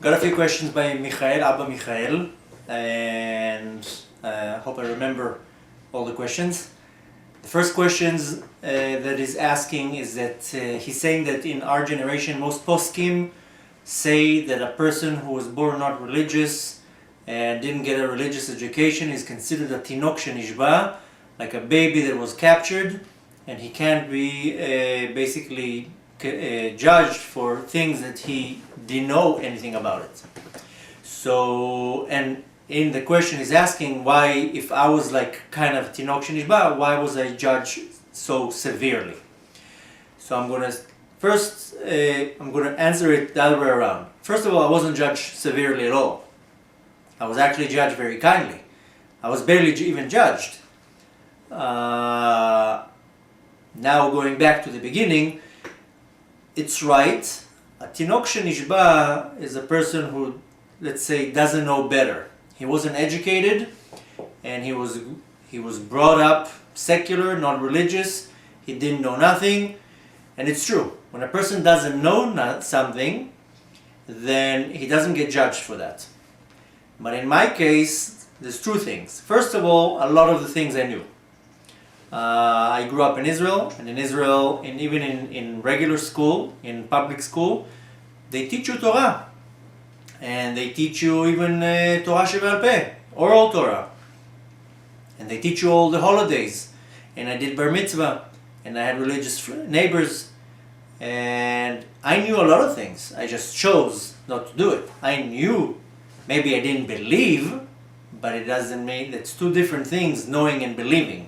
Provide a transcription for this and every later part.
Got a few questions by Michael, Abba Michael, and hope I remember all the questions. The first questions that he's asking is that he's saying that in our generation most poskim say that a person who was born not religious and didn't get a religious education is considered a tinok shenishba, like a baby that was captured, and he can't be basically judged for things that he didn't know anything about it. So, and in the question he's asking, why, if I was like kind of tinok shenishba, why was I judged so severely? So I'm gonna answer it the other way around. First of all, I wasn't judged severely at all. I was actually judged very kindly. I was barely even judged. Now going back to the beginning, it's right. A tinok shenishba is a person who, let's say, doesn't know better. He wasn't educated, and he was brought up secular, not religious. He didn't know nothing, and it's true. When a person doesn't know something, then he doesn't get judged for that. But in my case, there's two things. First of all, a lot of the things I knew. I grew up in Israel, and in Israel, and even in regular school, in public school, they teach you Torah. And they teach you even Torah Sheba'al Peh, oral Torah. And they teach you all the holidays. And I did bar mitzvah, and I had religious neighbors, and I knew a lot of things. I just chose not to do it. I knew, maybe I didn't believe, but it doesn't mean, it's two different things, knowing and believing.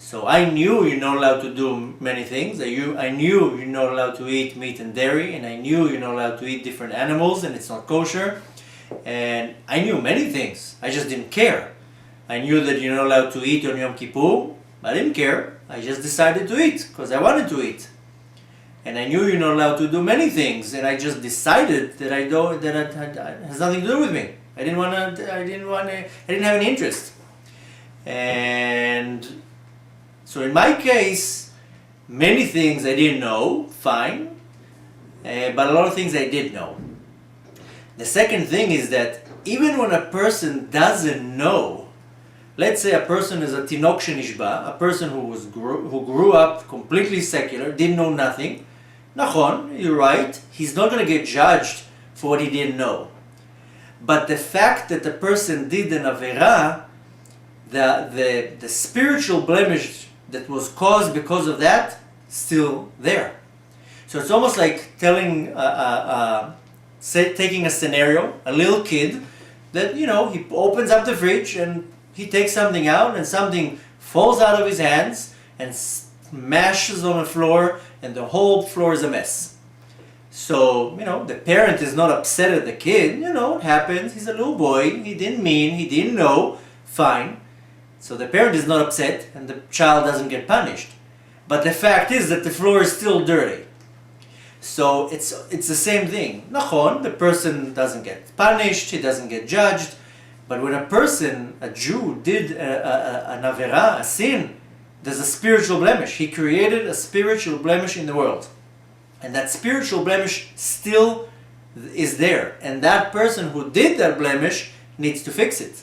So I knew you're not allowed to do many things. I knew you're not allowed to eat meat and dairy, and I knew you're not allowed to eat different animals, and it's not kosher. And I knew many things. I just didn't care. I knew that you're not allowed to eat on Yom Kippur. I didn't care. I just decided to eat because I wanted to eat. And I knew you're not allowed to do many things, and I just decided that it has nothing to do with me. I didn't have any interest. And so in my case, many things I didn't know, fine, but a lot of things I did know. The second thing is that even when a person doesn't know, let's say a person is a tinok shenishba, a person who grew up completely secular, didn't know nothing, nachon, you're right, he's not going to get judged for what he didn't know. But the fact that the person did an avera, the spiritual blemish that was caused because of that, still there. So it's almost like taking a scenario, a little kid, that, he opens up the fridge and he takes something out and something falls out of his hands and smashes on the floor and the whole floor is a mess. So, the parent is not upset at the kid, it happens, he's a little boy, he didn't know, fine. So the parent is not upset and the child doesn't get punished. But the fact is that the floor is still dirty. So it's the same thing. Nachon, the person doesn't get punished, he doesn't get judged. But when a Jew, did an avera, a sin, there's a spiritual blemish. He created a spiritual blemish in the world. And that spiritual blemish still is there. And that person who did that blemish needs to fix it.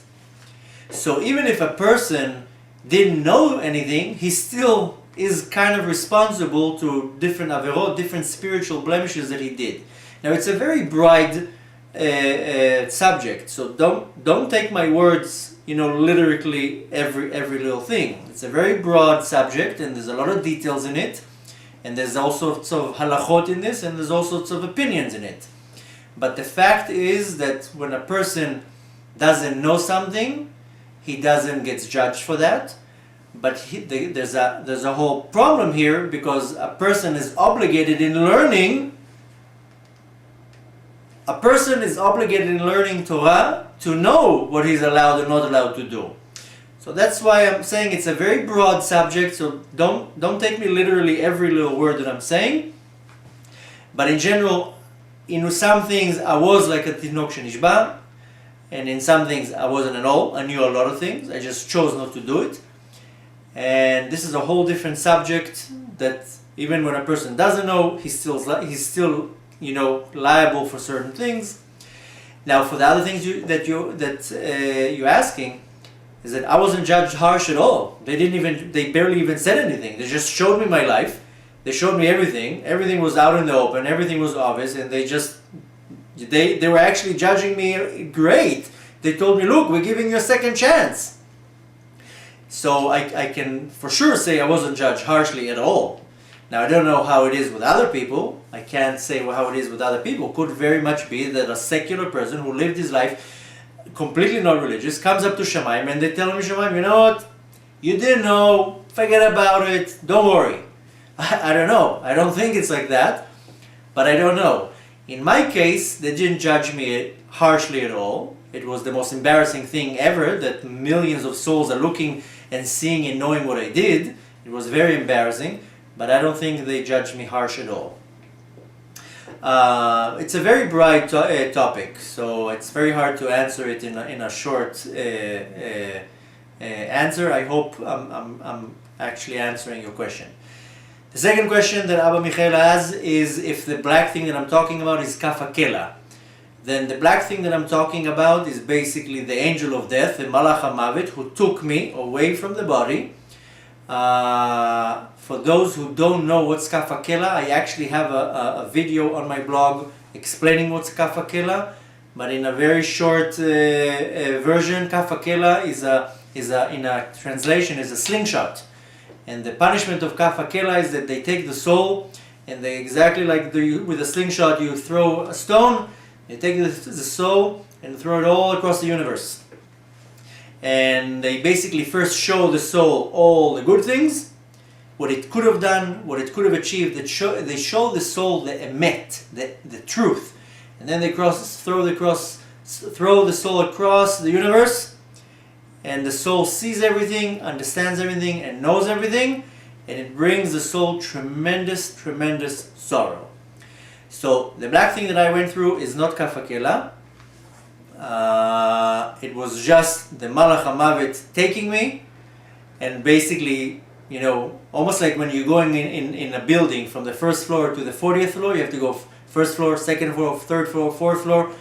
So even if a person didn't know anything, he still is kind of responsible to different averot, different spiritual blemishes that he did. Now it's a very broad subject, so don't take my words, literally every little thing. It's a very broad subject, and there's a lot of details in it, and there's all sorts of halachot in this, and there's all sorts of opinions in it. But the fact is that when a person doesn't know something, he doesn't get judged for that. But there's a whole problem here, because a person is obligated in learning. A person is obligated in learning Torah to know what he's allowed and not allowed to do. So that's why I'm saying it's a very broad subject. So don't take me literally every little word that I'm saying. But in general, in some things I was like a tinok shenishba, and in some things I wasn't at all. I knew a lot of things. I just chose not to do it. And this is a whole different subject that even when a person doesn't know, he's still liable for certain things. Now, for the other things you're asking, is that I wasn't judged harsh at all. They barely even said anything. They just showed me my life. They showed me everything. Everything was out in the open. Everything was obvious, and they were actually judging me great. They told me, look, we're giving you a second chance. So I can for sure say I wasn't judged harshly at all. Now, I don't know how it is with other people. I can't say how it is with other people. Could very much be that a secular person who lived his life completely not religious comes up to Shemaim and they tell him, Shemaim, you know what? You didn't know. Forget about it. Don't worry. I don't know. I don't think it's like that. But I don't know. In my case, they didn't judge me harshly at all. It was the most embarrassing thing ever that millions of souls are looking and seeing and knowing what I did. It was very embarrassing. But I don't think they judged me harsh at all. It's a very broad topic, so it's very hard to answer it in a short answer. I hope I'm actually answering your question. The second question that Abba Michael has is if the black thing that I'm talking about is Kaf HaKela. Then the black thing that I'm talking about is basically the angel of death, the Malach HaMavet, who took me away from the body. For those who don't know what's Kaf HaKela, I actually have a video on my blog explaining what's Kaf HaKela, but in a very short version, Kaf HaKela is in a translation is a slingshot, and the punishment of Kaf HaKela is that they take the soul and they exactly like with a slingshot you throw a stone, they take the soul and throw it all across the universe. And they basically first show the soul all the good things, what it could have done, what it could have achieved. They show the soul the emet, the truth, and then they throw the soul across the universe, and the soul sees everything, understands everything, and knows everything, and it brings the soul tremendous sorrow. So the black thing that I went through is not Kaf HaKela. It was just the Malach HaMavet taking me, and basically, you know, almost like when you're going in a building from the first floor to the 40th floor, you have to go first floor, second floor, third floor, fourth floor.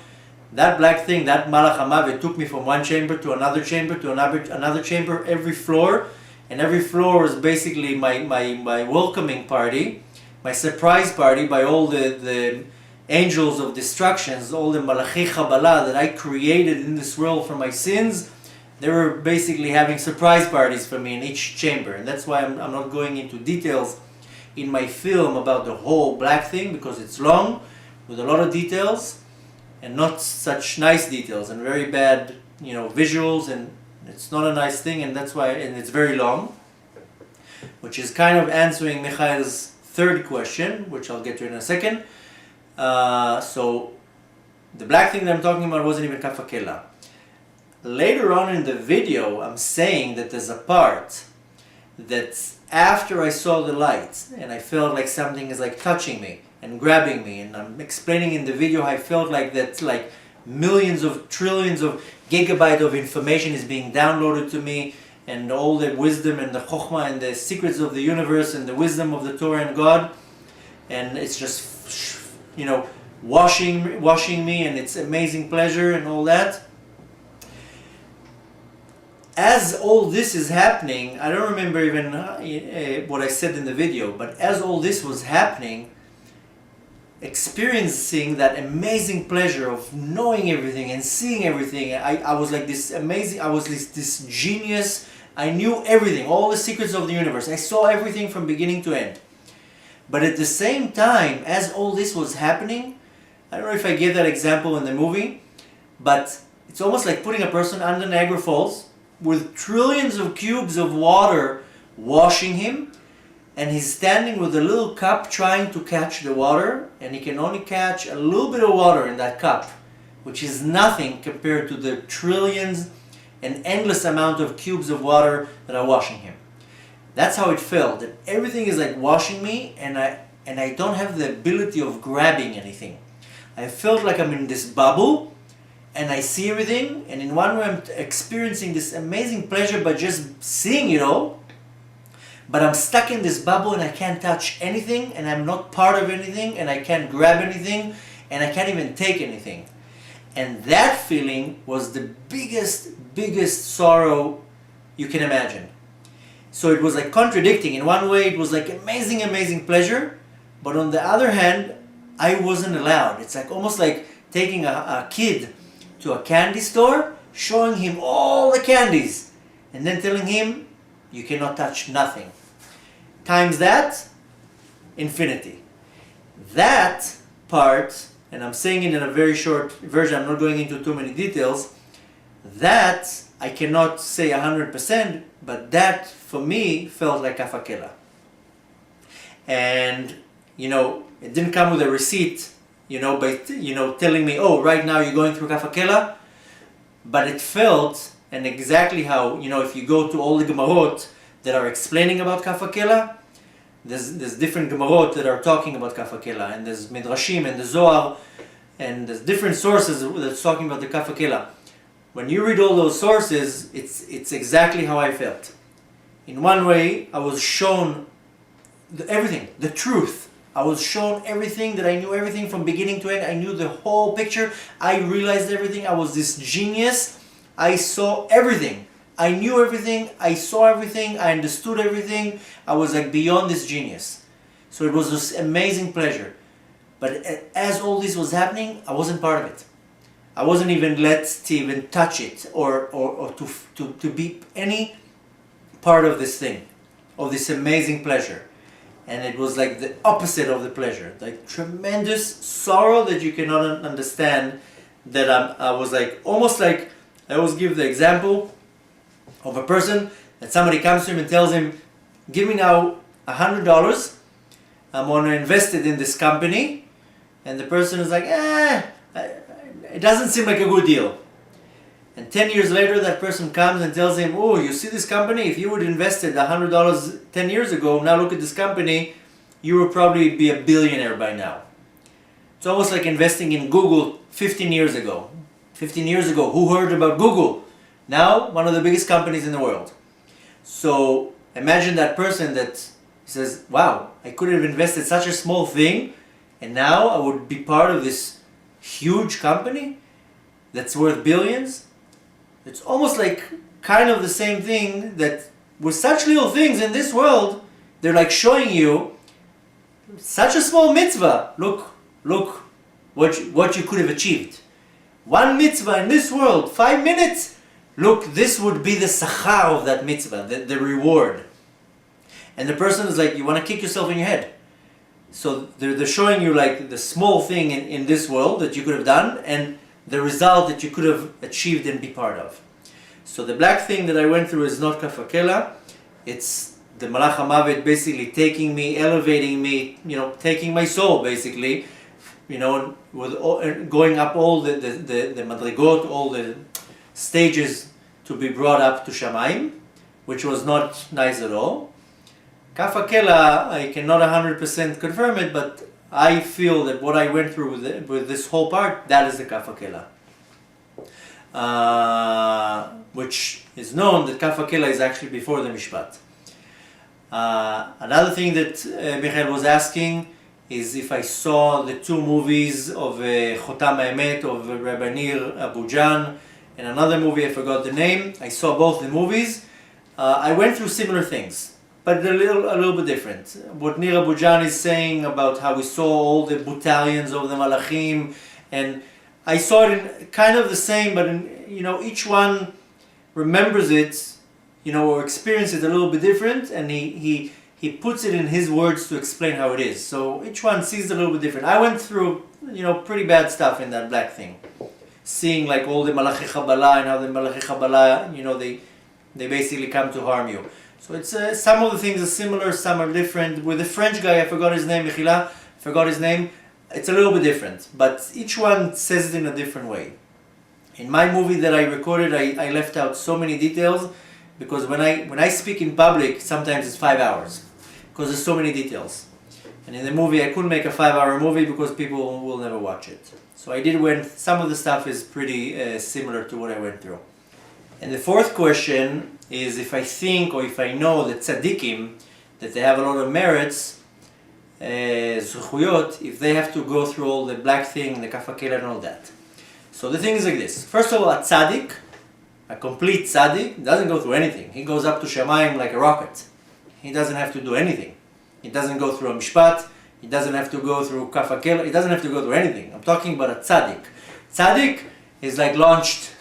That black thing, that Malach HaMavet took me from one chamber to another chamber to another chamber, every floor, and every floor was basically my welcoming party, my surprise party by all the angels of destructions, all the Malachi Kabbalah that I created in this world for my sins. They were basically having surprise parties for me in each chamber, and that's why I'm not going into details in my film about the whole black thing, because it's long with a lot of details and not such nice details and very bad, you know, visuals, and it's not a nice thing, and that's why, and it's very long, which is kind of answering Michael's third question, which I'll get to in a second. So the black thing that I'm talking about wasn't even Kaf HaKela. Later on in the video, I'm saying that there's a part that's after I saw the light and I felt like something is like touching me and grabbing me, and I'm explaining in the video how I felt like that's like millions of trillions of gigabyte of information is being downloaded to me, and all the wisdom and the chokhmah and the secrets of the universe and the wisdom of the Torah and God, and it's just, you know, washing me, and it's amazing pleasure and all that. As all this is happening, I don't remember even what I said in the video, but as all this was happening, experiencing that amazing pleasure of knowing everything and seeing everything, I was like this amazing, I was this genius. I knew everything, all the secrets of the universe. I saw everything from beginning to end. But at the same time, as all this was happening, I don't know if I gave that example in the movie, but it's almost like putting a person under Niagara Falls with trillions of cubes of water washing him, and he's standing with a little cup trying to catch the water, and he can only catch a little bit of water in that cup, which is nothing compared to the trillions and endless amount of cubes of water that are washing him. That's how it felt, that everything is like washing me, and I don't have the ability of grabbing anything. I felt like I'm in this bubble, and I see everything, and in one way I'm experiencing this amazing pleasure by just seeing it all, but I'm stuck in this bubble and I can't touch anything, and I'm not part of anything, and I can't grab anything, and I can't even take anything. And that feeling was the biggest sorrow you can imagine. So it was like contradicting. In one way, it was like amazing pleasure, but on the other hand, I wasn't allowed. It's like almost like taking a kid to a candy store, showing him all the candies, and then telling him, you cannot touch nothing. Times that, infinity. That part, and I'm saying it in a very short version, I'm not going into too many details, that I cannot say 100%, but that for me felt like kafakela. And, it didn't come with a receipt, by, telling me, oh, right now you're going through kafakela, but it felt, and exactly how, if you go to all the Gemarot that are explaining about kafakela, there's different Gemarot that are talking about kafakela, and there's Midrashim and the Zohar, and there's different sources that's talking about the kafakela. When you read all those sources, it's exactly how I felt. In one way, I was shown everything, the truth. I was shown everything, that I knew everything from beginning to end. I knew the whole picture. I realized everything. I was this genius. I saw everything. I knew everything. I saw everything. I understood everything. I was like beyond this genius. So it was this amazing pleasure. But as all this was happening, I wasn't part of it. I wasn't even let to even touch it or to be any part of this thing, of this amazing pleasure. And it was like the opposite of the pleasure, like tremendous sorrow that you cannot understand. That I was like, almost like, I always give the example of a person that somebody comes to him and tells him, give me now $100, I'm going to invest it in this company. And the person is like, it doesn't seem like a good deal. And 10 years later, that person comes and tells him, oh, you see this company? If you would have invested $100 10 years ago, now look at this company, you would probably be a billionaire by now. It's almost like investing in Google 15 years ago. 15 years ago, who heard about Google? Now, one of the biggest companies in the world. So imagine that person that says, wow, I could have invested such a small thing, and now I would be part of this huge company that's worth billions. It's almost like kind of the same thing, that with such little things in this world, they're like showing you such a small mitzvah. Look what you could have achieved. One mitzvah in this world, 5 minutes. Look, this would be the sachar of that mitzvah, the reward. And the person is like, you want to kick yourself in your head. So they're showing you like the small thing in this world that you could have done, and the result that you could have achieved and be part of. So the black thing that I went through is not kafakela. It's the Malach HaMavet basically taking me, elevating me, taking my soul basically, with going up all the madrigot, all the stages to be brought up to Shamayim, which was not nice at all. Kafakela, I cannot 100% confirm it, but I feel that what I went through with this whole part, that is the kafakela. Which is known that kafakela is actually before the mishpat. Another thing that Michael was asking is if I saw the 2 movies of Chotam HaEmet of Rabbi Nir Abujan, and another movie, I forgot the name. I saw both the movies. I went through similar things, but they're a little bit different. What Nir Abujan is saying about how we saw all the battalions of the Malachim, and I saw it in kind of the same, but each one remembers it, or experiences it a little bit different, and he puts it in his words to explain how it is. So each one sees it a little bit different. I went through, pretty bad stuff in that black thing. Seeing like all the Malachi Kabbalah and how the Malachi Kabbalah, they basically come to harm you. So it's some of the things are similar, some are different. With the French guy, I forgot his name, Michila, forgot his name. It's a little bit different, but each one says it in a different way. In my movie that I recorded, I left out so many details, because when I speak in public, sometimes it's 5 hours, because there's so many details. And in the movie, I couldn't make a 5-hour movie because people will never watch it. So I did some of the stuff is pretty similar to what I went through. And the fourth question is if I think or if I know that tzaddikim, that they have a lot of merits, zchuyot, if they have to go through all the black thing, the kafakela and all that. So the thing is like this. First of all, a tzaddik, a complete tzaddik, doesn't go through anything. He goes up to Shamayim like a rocket. He doesn't have to do anything. He doesn't go through a mishpat. He doesn't have to go through kafakela. He doesn't have to go through anything. I'm talking about a tzaddik. Tzaddik is like launched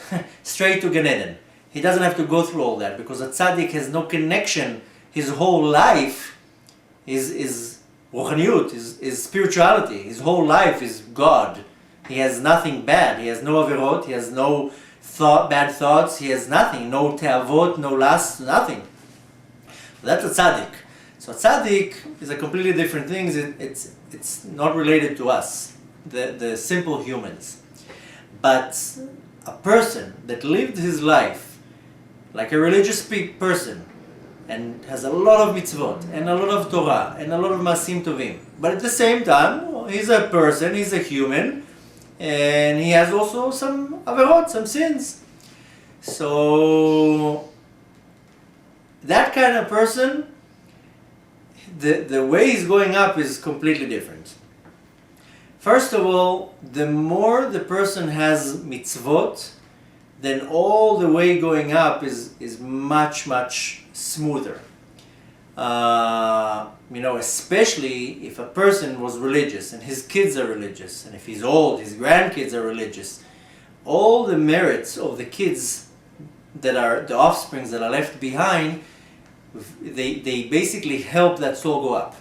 straight to Gan Eden. He doesn't have to go through all that because a tzaddik has no connection. His whole life is ruchaniyut, is spirituality. His whole life is God. He has nothing bad. He has no averot. He has no bad thoughts. He has nothing. No te'avot, no lust, nothing. That's a tzaddik. So a tzaddik is a completely different thing. It's not related to us, the simple humans. But a person that lived his life like a religious person and has a lot of mitzvot and a lot of Torah and a lot of masim tovim, but at the same time he's a person, he's a human, and he has also some averot, some sins. So that kind of person, the way he's going up is completely different. First of all, the more the person has mitzvot, then all the way going up is much, much smoother. Especially if a person was religious and his kids are religious, and if he's old, his grandkids are religious. All the merits of the kids that are the offsprings that are left behind, they basically help that soul go up.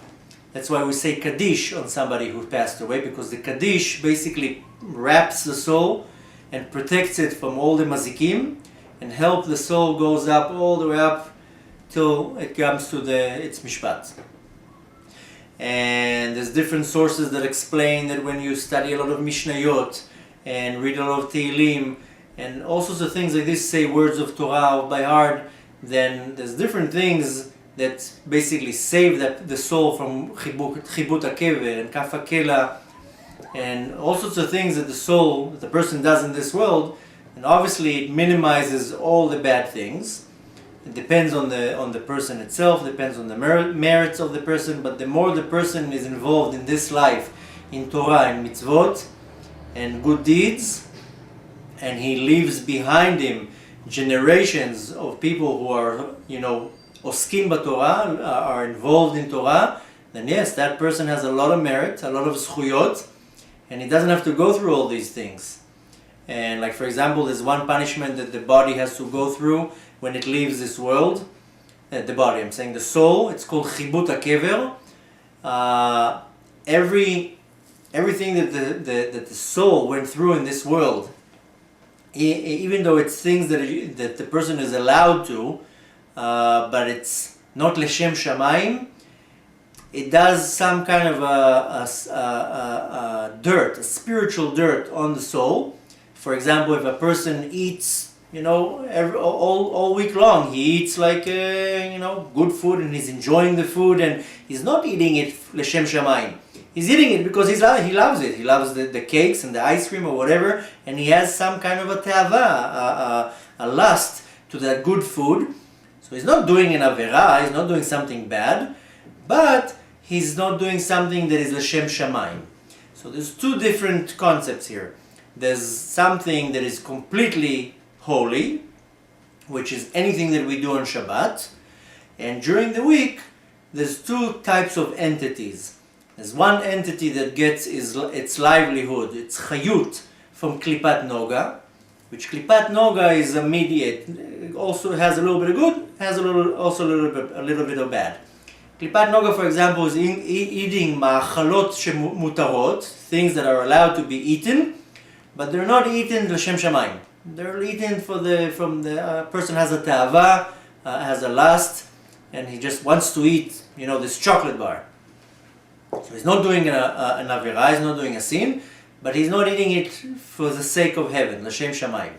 That's why we say Kaddish on somebody who passed away, because the Kaddish basically wraps the soul and protects it from all the mazikim and help the soul goes up all the way up till it comes to its mishpat. And there's different sources that explain that when you study a lot of Mishnayot and read a lot of Tehillim and all sorts of things like this, say words of Torah by heart, then there's different things that basically save the soul from chibut hakever and kafakela and all sorts of things that the person does in this world. And obviously it minimizes all the bad things. It depends on the person itself, depends on the merits of the person, but the more the person is involved in this life, in Torah and mitzvot and good deeds, and he leaves behind him generations of people who are, oskim b'Torah, are involved in Torah, then yes, that person has a lot of merit, a lot of zchuyot, and he doesn't have to go through all these things. And like for example, there's one punishment that the body has to go through when it leaves this world. The body, I'm saying the soul, it's called chibut hakever. Everything that the soul went through in this world, even though it's things that the person is allowed to, but it's not l'shem shamayim, it does some kind of a dirt, a spiritual dirt on the soul. For example, if a person eats, all week long, he eats like, good food and he's enjoying the food and he's not eating it l'shem shamayim. He's eating it because he loves it. He loves the cakes and the ice cream or whatever, and he has some kind of a te'ava, a lust to that good food. So he's not doing an avera, he's not doing something bad, but he's not doing something that is l'shem shamayim. So there's two different concepts here. There's something that is completely holy, which is anything that we do on Shabbat, and during the week, there's two types of entities. There's one entity that gets its livelihood, its chayut, from klipat noga, which klipat noga is a mediate, also has a little bit of good, has a little bit of bad. Klipat noga, for example, is eating ma'achalot shemutarot, things that are allowed to be eaten, but they're not eaten l'shem shamayim. They're eaten from the person has a te'ava, has a lust, and he just wants to eat, this chocolate bar. So he's not doing an avera, he's not doing a sin, but he's not eating it for the sake of heaven, l'shem shamayim.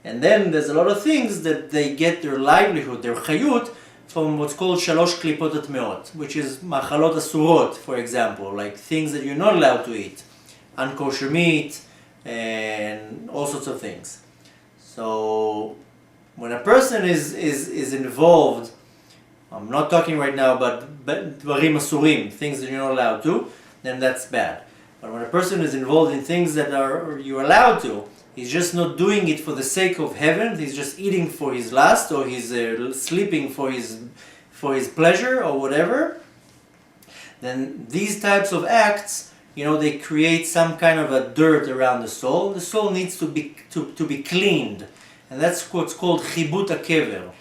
And then there's a lot of things that they get their livelihood, their chayut, from what's called shalosh klipot atmeot, which is machalot asurot, for example, like things that you're not allowed to eat, unkosher meat, and all sorts of things. So when a person is involved, I'm not talking right now about dvarim asurim, things that you're not allowed to, then that's bad. But when a person is involved in things that you're allowed to, He's just not doing it for the sake of heaven. He's just eating for his lust, or he's sleeping for his pleasure, or whatever. Then these types of acts, they create some kind of a dirt around the soul. The soul needs to be cleaned, and that's what's called chibut hakever,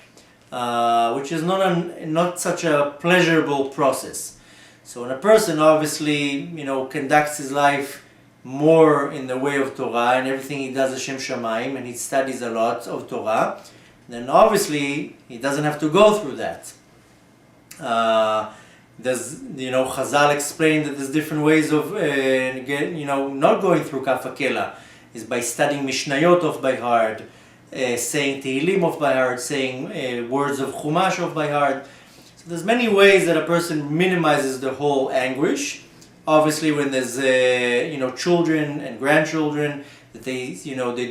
which is not such a pleasurable process. So when a person obviously conducts his life more in the way of Torah, and everything he does Hashem Shamayim, and he studies a lot of Torah, then obviously he doesn't have to go through that. Chazal explained that there's different ways of not going through Kaf HaKela, is by studying Mishnayot off by heart, saying Tehillim off by heart, saying words of Chumash off by heart. So there's many ways that a person minimizes the whole anguish. Obviously, when there's children and grandchildren, that they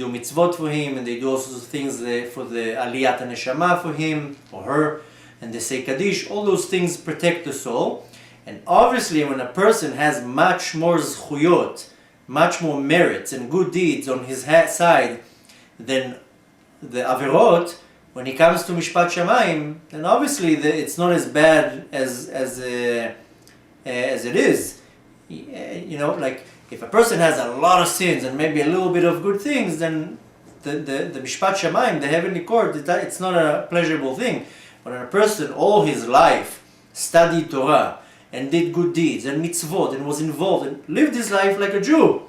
do mitzvot for him, and they do also things for the aliyat neshama for him or her, and they say Kaddish. All those things protect the soul. And obviously, when a person has much more zchuyot, much more merits and good deeds on his side than the averot, when he comes to Mishpat Shamayim, then obviously it's not as bad as it is. Like if a person has a lot of sins and maybe a little bit of good things, then the Mishpat Shamayim, the heavenly court, it's not a pleasurable thing. But when a person all his life studied Torah and did good deeds and mitzvot and was involved and lived his life like a Jew,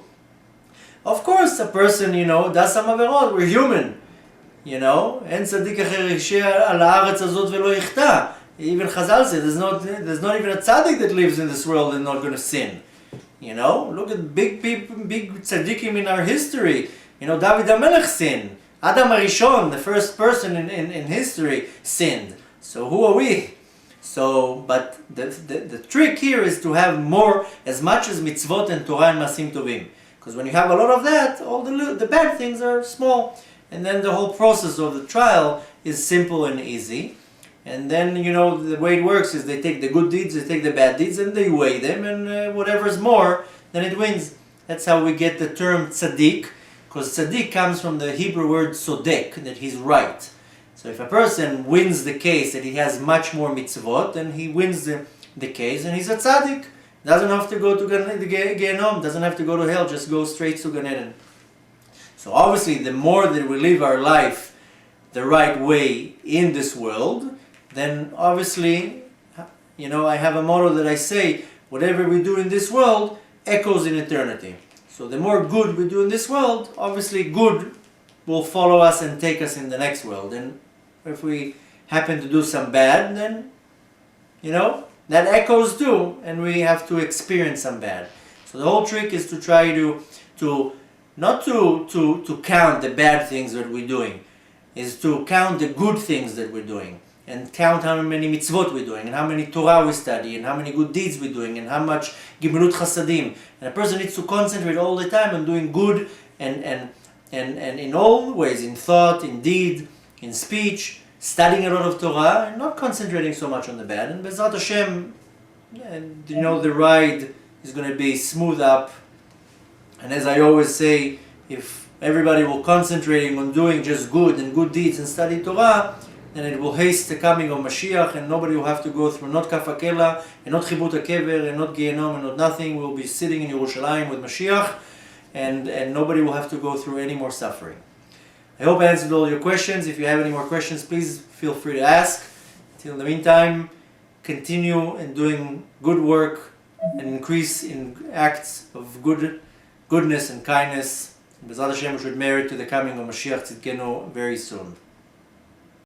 of course a person, does some averot. We're human, אין צדיק אחר יישאר על הארץ הזאת ולא יחטא. Even Chazal said there's not even a tzaddik that lives in this world and not going to sin. Look at big people, big tzaddikim in our history. David HaMelech sinned. Adam HaRishon, the first person in history, sinned. So who are we? But the trick here is to have more, as much as mitzvot and Torah and Masim Tovim. Because when you have a lot of that, all the bad things are small. And then the whole process of the trial is simple and easy. And then, the way it works is they take the good deeds, they take the bad deeds, and they weigh them, and whatever's more, then it wins. That's how we get the term tzaddik, because tzaddik comes from the Hebrew word sodek, that he's right. So if a person wins the case that he has much more mitzvot, then he wins the case, and he's a tzaddik. Doesn't have to go to the Gehenom, doesn't have to go to hell, just go straight to Gan Eden. So obviously, the more that we live our life the right way in this world, then obviously, I have a motto that I say, whatever we do in this world echoes in eternity. So the more good we do in this world, obviously good will follow us and take us in the next world. And if we happen to do some bad, then, that echoes too, and we have to experience some bad. So the whole trick is to try not to count the bad things that we're doing, is to count the good things that we're doing, and count how many mitzvot we're doing, and how many Torah we study, and how many good deeds we're doing, and how much gimilut chasadim. And a person needs to concentrate all the time on doing good, and in all ways, in thought, in deed, in speech, studying a lot of Torah, and not concentrating so much on the bad. And Bezrat Hashem, the ride is going to be smooth up. And as I always say, if everybody will concentrating on doing just good and good deeds and study Torah, then it will haste the coming of Mashiach, and nobody will have to go through not Kaf HaKela, and not Chibut HaKever, and not Gehenom, and not nothing. We'll be sitting in Yerushalayim with Mashiach, and nobody will have to go through any more suffering. I hope I answered all your questions. If you have any more questions, please feel free to ask. Till the meantime, continue in doing good work and increase in acts of goodness and kindness. B'ezrat Hashem, we should merit to the coming of Mashiach Tzidkenu very soon.